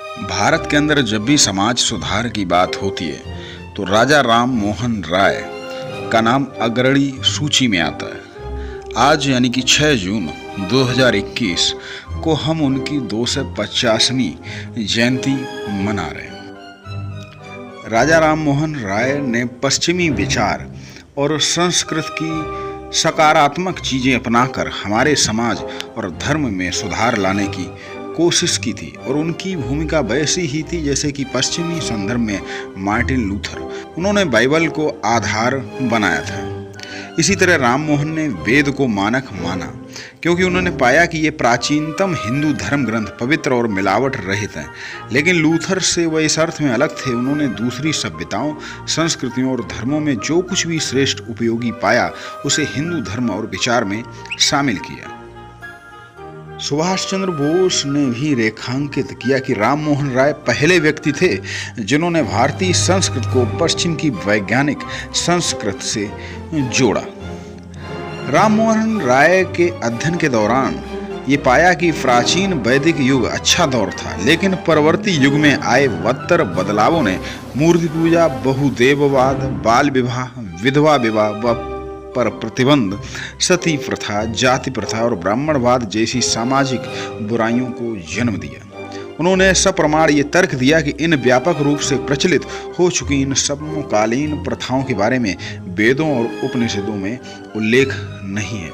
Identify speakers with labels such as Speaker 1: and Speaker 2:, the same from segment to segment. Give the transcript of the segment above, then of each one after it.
Speaker 1: भारत के अंदर जब भी समाज सुधार की बात होती है तो राजा राम मोहन राय का नाम अग्रणी सूची में आता है। आज यानी कि 6 जून 2021 को हम उनकी 250वीं जयंती मना रहे हैं। राजा राम मोहन राय ने पश्चिमी विचार और संस्कृत की सकारात्मक चीजें अपनाकर हमारे समाज और धर्म में सुधार लाने की कोशिश की थी और उनकी भूमिका वैसी ही थी जैसे कि पश्चिमी संदर्भ में मार्टिन लूथर। उन्होंने बाइबल को आधार बनाया था। इसी तरह राम मोहन ने वेद को मानक माना क्योंकि उन्होंने पाया कि ये प्राचीनतम हिंदू धर्म ग्रंथ पवित्र और मिलावट रहित हैं। लेकिन लूथर से वह इस अर्थ में अलग थे, उन्होंने दूसरी सभ्यताओं, संस्कृतियों और धर्मों में जो कुछ भी श्रेष्ठ उपयोगी पाया उसे हिंदू धर्म और विचार में शामिल किया। सुभाष चंद्र बोस ने भी रेखांकित किया कि राम मोहन राय पहले व्यक्ति थे जिन्होंने भारतीय संस्कृत को पश्चिम की वैज्ञानिक संस्कृत से जोड़ा। राम मोहन राय के अध्ययन के दौरान ये पाया कि प्राचीन वैदिक युग अच्छा दौर था, लेकिन परवर्ती युग में आए बदतर बदलावों ने मूर्ति पूजा, बहुदेववाद, बाल विवाह, विधवा विवाह पर प्रतिबंध, सती प्रथा, जाति प्रथा और ब्राह्मणवाद जैसी सामाजिक बुराइयों को जन्म दिया। उन्होंने सप्रमाण ये तर्क दिया कि इन व्यापक रूप से प्रचलित हो चुकी इन समकालीन प्रथाओं के बारे में वेदों और उपनिषदों में उल्लेख नहीं है,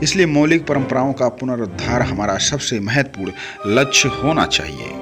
Speaker 1: इसलिए मौलिक परंपराओं का पुनरुद्धार हमारा सबसे महत्वपूर्ण लक्ष्य होना चाहिए।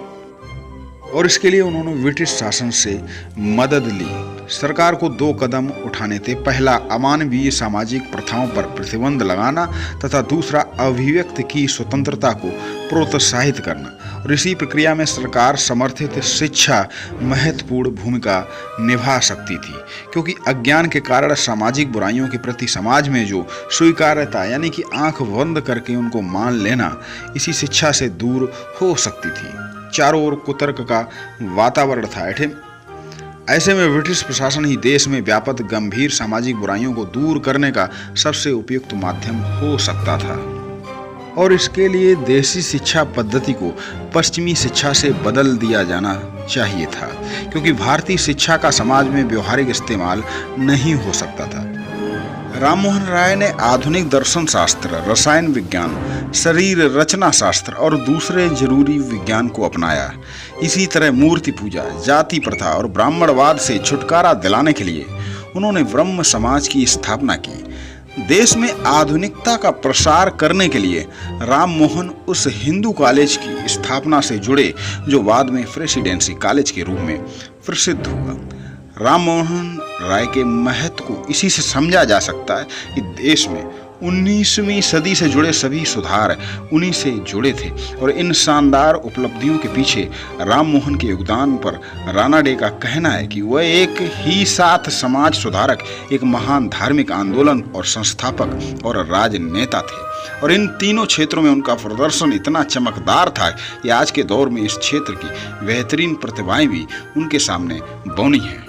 Speaker 1: और इसके लिए उन्होंने ब्रिटिश शासन से मदद ली। सरकार को 2 कदम उठाने थे। पहला, अमानवीय सामाजिक प्रथाओं पर प्रतिबंध लगाना तथा दूसरा, अभिव्यक्ति की स्वतंत्रता को प्रोत्साहित करना। और इसी प्रक्रिया में सरकार समर्थित शिक्षा महत्वपूर्ण भूमिका निभा सकती थी, क्योंकि अज्ञान के कारण सामाजिक बुराइयों के प्रति समाज में जो स्वीकार्यता यानी कि आंख बंद करके उनको मान लेना, इसी शिक्षा से दूर हो सकती थी। चारों ओर कुतर्क का वातावरण था। ऐसे में ब्रिटिश प्रशासन ही देश में व्याप्त गंभीर सामाजिक बुराइयों को दूर करने का सबसे उपयुक्त माध्यम हो सकता था। और इसके लिए देसी शिक्षा पद्धति को पश्चिमी शिक्षा से बदल दिया जाना चाहिए था, क्योंकि भारतीय शिक्षा का समाज में व्यवहारिक इस्तेमाल नहीं हो सकता था। राम मोहन राय ने आधुनिक दर्शन शास्त्र, रसायन विज्ञान, शरीर रचना शास्त्र और दूसरे जरूरी विज्ञान को अपनाया। इसी तरह मूर्ति पूजा, जाति प्रथा और ब्राह्मणवाद से छुटकारा दिलाने के लिए उन्होंने ब्रह्म समाज की स्थापना की। देश में आधुनिकता का प्रसार करने के लिए राम मोहन उस हिंदू कॉलेज की स्थापना से जुड़े जो बाद में प्रेसिडेंसी कॉलेज के रूप में प्रसिद्ध हुआ। राम मोहन राय के महत्व को इसी से समझा जा सकता है कि देश में 19वीं सदी से जुड़े सभी सुधार उन्हीं से जुड़े थे। और इन शानदार उपलब्धियों के पीछे राम मोहन के योगदान पर राणा डे का कहना है कि वह एक ही साथ समाज सुधारक, एक महान धार्मिक आंदोलन और संस्थापक और राजनेता थे। और इन तीनों क्षेत्रों में उनका प्रदर्शन इतना चमकदार था कि आज के दौर में इस क्षेत्र की बेहतरीन प्रतिभाएं भी उनके सामने बौनी हैं।